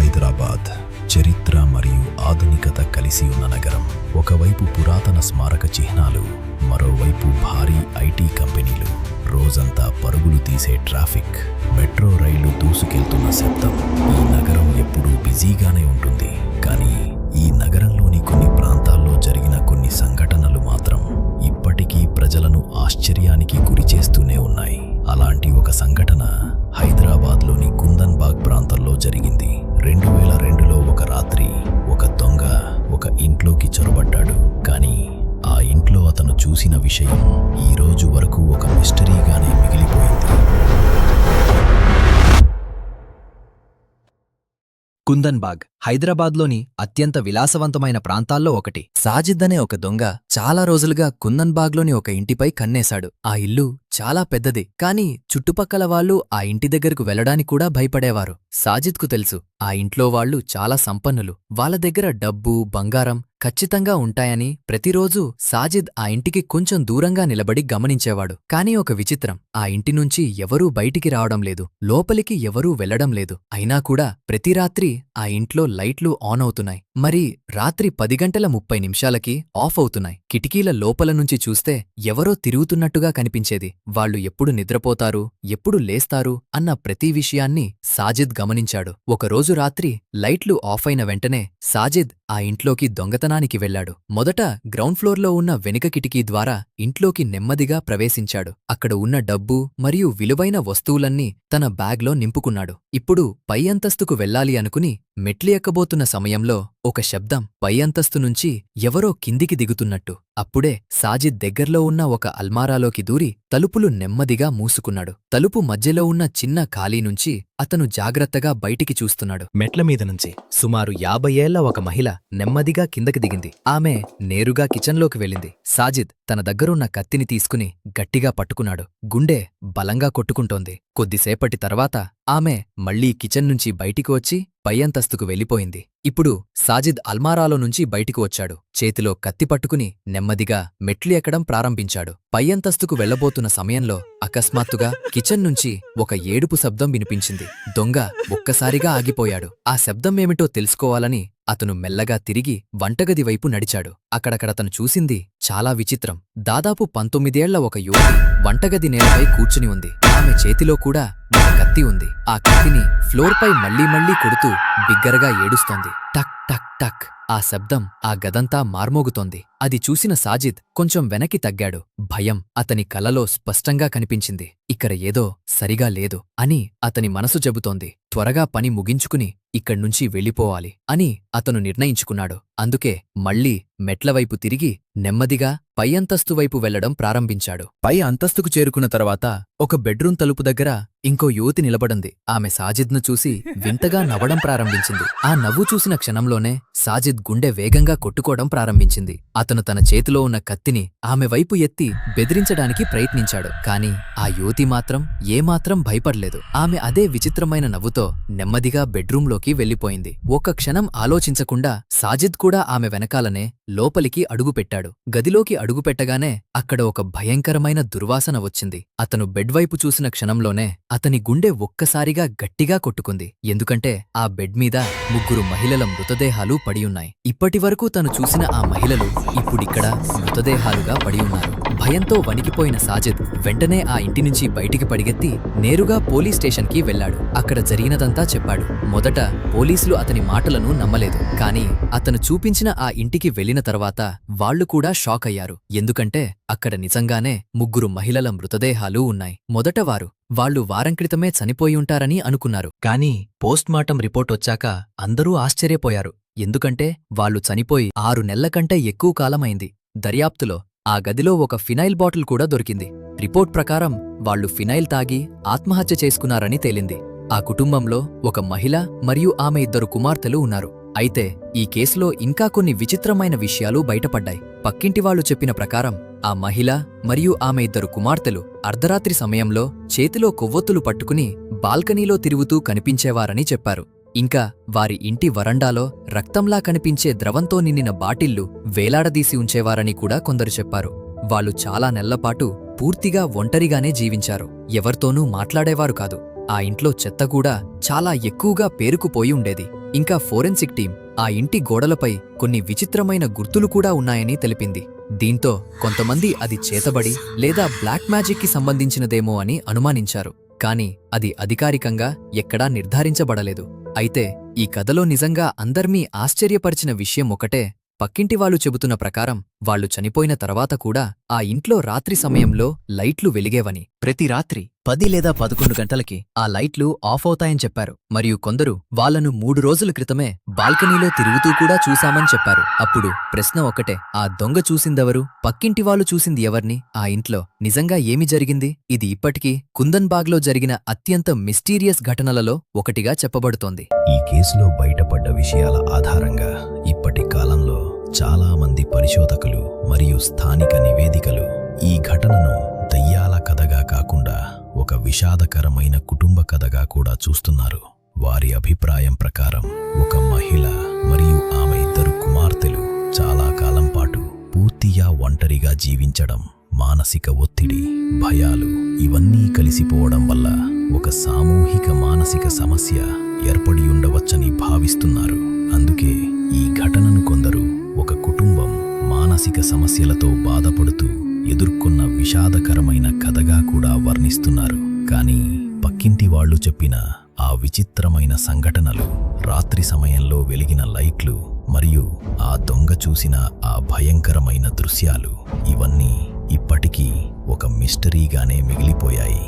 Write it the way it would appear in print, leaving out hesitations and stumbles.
హైదరాబాద్ చరిత్ర మరియు ఆధునికత కలిసి ఉన్న నగరం. ఒకవైపు పురాతన స్మారక చిహ్నాలు, మరోవైపు భారీ ఐటీ కంపెనీలు, రోజంతా పరుగులు తీసే ట్రాఫిక్, మెట్రో రైళ్లు దూసుకెళ్తున్న శబ్దం. ఈ నగరం ఎప్పుడూ బిజీగానే ఉంటుంది. కానీ ఈ నగరంలోని కొన్ని ప్రాంతాల్లో జరిగిన కొన్ని సంఘటనలు మాత్రం ఇప్పటికీ ప్రజలను ఆశ్చర్యానికి గురిచేస్తూనే ఉన్నాయి. అలాంటి ఒక సంఘటన హైదరాబాద్లోని కుందన్బాగ్ ప్రాంతంలో జరిగింది. 2002లో ఒక రాత్రి ఒక దొంగ ఒక ఇంట్లోకి చొరబడ్డాడు. కానీ ఆ ఇంట్లో అతను చూసిన విషయం ఈ రోజు వరకు ఒక మిస్టరీగానే మిగిలిపోయింది. కుందన్బాగ్ హైదరాబాద్లోని అత్యంత విలాసవంతమైన ప్రాంతాల్లో ఒకటి. సాజిద్ అనే ఒక దొంగ చాలా రోజులుగా కుందన్బాగ్లోని ఒక ఇంటిపై కన్నేశాడు. ఆ ఇల్లు చాలా పెద్దది, కానీ చుట్టుపక్కల వాళ్ళు ఆ ఇంటి దగ్గరకు వెళ్లడానికి కూడా భయపడేవారు. సాజిద్కు తెలుసు, ఆ ఇంట్లో వాళ్లు చాలా సంపన్నులు, వాళ్ళ దగ్గర డబ్బు, బంగారం ఖచ్చితంగా ఉంటాయని. ప్రతిరోజూ సాజిద్ ఆ ఇంటికి కొంచెం దూరంగా నిలబడి గమనించేవాడు. కానీ ఒక విచిత్రం, ఆ ఇంటి నుంచి ఎవరూ బయటికి రావడం లేదు, లోపలికి ఎవరూ వెళ్లడం లేదు. అయినా కూడా ప్రతి రాత్రి ఆ ఇంట్లో లైట్లు ఆన్ అవుతున్నాయి. మరి రాత్రి 10:30 ఆఫ్ అవుతున్నాయి. కిటికీల లోపల నుంచి చూస్తే ఎవరో తిరుగుతున్నట్టుగా కనిపించేది. వాళ్లు ఎప్పుడు నిద్రపోతారు, ఎప్పుడు లేస్తారు అన్న ప్రతి విషయాన్ని సాజిద్ గమనించాడు. ఒకరోజు రాత్రి లైట్లు ఆఫ్ అయిన వెంటనే సాజిద్ ఆ ఇంట్లోకి దొంగతనానికి వెళ్లాడు. మొదట గ్రౌండ్ ఫ్లోర్లో ఉన్న వెనుక కిటికీ ద్వారా ఇంట్లోకి నెమ్మదిగా ప్రవేశించాడు. అక్కడ ఉన్న డబ్బు మరియు విలువైన వస్తువులన్నీ తన బ్యాగ్లో నింపుకున్నాడు. ఇప్పుడు పై అంతస్తుకు వెళ్లాలి అనుకుని మెట్లు ఎక్కబోతున్న సమయంలో ఒక శబ్దం, పై అంతస్తు నుంచి ఎవరో కిందికి దిగుతున్నట్టు. అప్పుడే సాజిద్ దగ్గర్లో ఉన్న ఒక అల్మారాలోకి దూరి తలుపులు నెమ్మదిగా మూసుకున్నాడు. తలుపు మధ్యలో ఉన్న చిన్న ఖాళీ నుంచి అతను జాగ్రత్తగా బయటికి చూస్తున్నాడు. మెట్ల మీద నుంచి సుమారు 50 ఏళ్ల ఒక మహిళ నెమ్మదిగా కిందకి దిగింది. ఆమె నేరుగా కిచెన్లోకి వెళ్ళింది. సాజిద్ తన దగ్గరున్న కత్తిని తీసుకుని గట్టిగా పట్టుకున్నాడు. గుండె బలంగా కొట్టుకుంటోంది. కొద్దిసేపటి తర్వాత ఆమె మళ్లీ కిచెన్ నుంచి బయటికి వచ్చి పై అంతస్తుకు వెళ్ళిపోయింది. ఇప్పుడు సాజిద్ అల్మారాలో నుంచి బయటికి వచ్చాడు. చేతిలో కత్తి పట్టుకుని నెమ్మదిగా మెట్లు ఎక్కడం ప్రారంభించాడు. పై అంతస్తుకు వెళ్లబోతున్న సమయంలో అకస్మాత్తుగా కిచెన్ నుంచి ఒక ఏడుపు శబ్దం వినిపించింది. దొంగ ఒక్కసారిగా ఆగిపోయాడు. ఆ శబ్దం ఏమిటో తెలుసుకోవాలని అతను మెల్లగా తిరిగి వంటగది వైపు నడిచాడు. అక్కడతను చూసింది చాలా విచిత్రం. దాదాపు 19 ఏళ్ల ఒక యువతి వంటగది నేలపై కూర్చుని ఉంది. ఆమె చేతిలో కూడా ఒక కత్తి ఉంది. ఆ కత్తిని ఫ్లోర్పై మళ్లీ కొడుతూ బిగ్గరగా ఏడుస్తోంది. టక్ టక్ టక్. ఆ శబ్దం ఆ గదంతా మార్మోగుతోంది. అది చూసిన సాజిద్ కొంచెం వెనక్కి తగ్గాడు. భయం అతని కలలో స్పష్టంగా కనిపించింది. ఇక్కడ ఏదో సరిగా లేదు అని అతని మనసు చెబుతోంది. త్వరగా పని ముగించుకుని ఇక్కడ్నుంచి వెళ్ళిపోవాలి అని అతను నిర్ణయించుకున్నాడు. అందుకే మళ్లీ మెట్లవైపు తిరిగి నెమ్మదిగా పై అంతస్తు వైపు వెళ్లడం ప్రారంభించాడు. పై అంతస్తుకు చేరుకున్న తర్వాత ఒక బెడ్రూమ్ తలుపు దగ్గర ఇంకో యువతి నిలబడింది. ఆమె సాజిద్ను చూసి వింతగా నవ్వడం ప్రారంభించింది. ఆ నవ్వు చూసిన క్షణంలోనే సాజిద్ గుండె వేగంగా కొట్టుకోవడం ప్రారంభించింది. అతను తన చేతిలో ఉన్న కత్తిని ఆమె వైపు ఎత్తి బెదిరించడానికి ప్రయత్నించాడు. కాని ఆ యువతి మాత్రం ఏమాత్రం భయపడలేదు. ఆమె అదే విచిత్రమైన నవ్వుతో నెమ్మదిగా బెడ్రూంలోకి వెళ్లిపోయింది. ఒక్క క్షణం ఆలోచించకుండా సాజిద్ కూడా ఆమె వెనకాలనే లోపలికి అడుగుపెట్టాడు. గదిలోకి అడుగుపెట్టగానే అక్కడ ఒక భయంకరమైన దుర్వాసన వచ్చింది. అతను బెడ్ వైపు చూసిన క్షణంలోనే అతని గుండె ఒక్కసారిగా గట్టిగా కొట్టుకుంది. ఎందుకంటే ఆ బెడ్ మీద 3 మహిళల మృతదేహాలు పడియున్నాయి. ఇప్పటివరకు తను చూసిన ఆ మహిళలు ఇప్పుడిక్కడ మృతదేహాలుగా పడియున్నారు. భయంతో వణికిపోయిన సాజిద్ వెంటనే ఆ ఇంటి నుంచి బయటికి పడిగెత్తి నేరుగా పోలీస్ స్టేషన్కి వెళ్లాడు. అక్కడ జరిగినదంతా చెప్పాడు. మొదట పోలీసులు అతని మాటలను నమ్మలేదు. కానీ అతను చూపించిన ఆ ఇంటికి వెళ్లిన తర్వాత వాళ్లు కూడా షాక్ అయ్యారు. ఎందుకంటే అక్కడ నిజంగానే 3 మహిళల మృతదేహాలు ఉన్నాయి. మొదట వాళ్లు వారం క్రితమే చనిపోయుంటారని అనుకున్నారు. కానీ పోస్ట్మార్టం రిపోర్ట్ వచ్చాక అందరూ ఆశ్చర్యపోయారు. ఎందుకంటే వాళ్లు చనిపోయి 6 నెలల కంటే ఎక్కువ కాలమైంది. దర్యాప్తులో ఆ గదిలో ఒక ఫినైల్ బాటిల్ కూడా దొరికింది. రిపోర్ట్ ప్రకారం వాళ్లు ఫినైల్ తాగి ఆత్మహత్య చేసుకున్నారని తేలింది. ఆ కుటుంబంలో ఒక మహిళ మరియు ఆమె 2 కుమార్తెలు ఉన్నారు. అయితే ఈ కేసులో ఇంకా కొన్ని విచిత్రమైన విషయాలు బయటపడ్డాయి. పక్కింటివాళ్లు చెప్పిన ప్రకారం ఆ మహిళ మరియు ఆమె 2 కుమార్తెలు అర్ధరాత్రి సమయంలో చేతిలో కొవ్వొత్తులు పట్టుకుని బాల్కనీలో తిరుగుతూ కనిపించేవారని చెప్పారు. ఇంకా వారి ఇంటి వరండాలో రక్తంలా కనిపించే ద్రవంతో నిండిన బాటిళ్లు వేలాడదీసి ఉంచేవారని కూడా కొందరు చెప్పారు. వాళ్ళు చాలా నెలలపాటు పూర్తిగా ఒంటరిగానే జీవించారు. ఎవరితోనూ మాట్లాడేవారు కాదు. ఆ ఇంట్లో చెత్త కూడా చాలా ఎక్కువగా పేరుకుపోయి ఉండేది. ఇంకా ఫోరెన్సిక్ టీం ఆ ఇంటి గోడలపై కొన్ని విచిత్రమైన గుర్తులు కూడా ఉన్నాయని తెలిపింది. దీంతో కొంతమంది అది చేతబడి లేదా బ్లాక్ మ్యాజిక్కి సంబంధించినదేమో అని అనుమానించారు. కానీ అది అధికారికంగా ఎక్కడా నిర్ధారించబడలేదు. అయితే ఈ కథలో నిజంగా అందర్నీ ఆశ్చర్యపరిచిన విషయం ఒకటే, పక్కింటి వాళ్ళు చెబుతున్న ప్రకారం వాళ్ళు చనిపోయిన తర్వాత కూడా ఆ ఇంట్లో రాత్రి సమయంలో లైట్లు వెలిగేవని. ప్రతి రాత్రి 10 లేదా 11 గంటలకి ఆ లైట్లు ఆఫ్ అవుతాయని చెప్పారు. మరియు కొందరు వాళ్లను 3 రోజుల క్రితమే బాల్కనీలో తిరుగుతూ కూడా చూశామని చెప్పారు. అప్పుడు ప్రశ్న ఒకటే, ఆ దొంగ చూసిందెవరు? పక్కింటి వాళ్ళు చూసింది ఎవర్ని? ఆ ఇంట్లో నిజంగా ఏమి జరిగింది? ఇది ఇప్పటికీ కుందన్బాగ్లో జరిగిన అత్యంత మిస్టీరియస్ ఘటనలలో ఒకటిగా చెప్పబడుతోంది. ఈ కేసులో బయటపడ్డ విషయాల ఆధారంగా ఇప్పటి కాలంలో చాలా మంది పరిశోధకులు మరియు స్థానిక నివేదికలు ఈ ఘటనను దయ్యాల కథగా కాకుండా ఒక విషాదకరమైన కుటుంబ కథగా కూడా చూస్తున్నారు. వారి అభిప్రాయం ప్రకారం ఒక మహిళ మరియు ఆమె 2 కుమార్తెలు చాలా కాలం పాటు పూర్తిగా ఒంటరిగా జీవించడం, మానసిక ఒత్తిడి, భయాలు ఇవన్నీ కలిసిపోవడం వల్ల ఒక సామూహిక మానసిక సమస్య ఏర్పడి ఉండవచ్చని భావిస్తున్నారు. అందుకే ఈ ఘటనను కొందరు ఒక కుటుంబం మానసిక సమస్యలతో బాధపడుతూ ఎదుర్కొన్న విషాదకరమైన కథగా కూడా వర్ణిస్తున్నారు. కానీ పక్కింటి వాళ్ళు చెప్పిన ఆ విచిత్రమైన సంఘటనలు, రాత్రి సమయంలో వెలిగిన లైట్లు మరియు ఆ దొంగ చూసిన ఆ భయంకరమైన దృశ్యాలు ఇవన్నీ ఇప్పటికీ ఒక మిస్టరీగానే మిగిలిపోయాయి.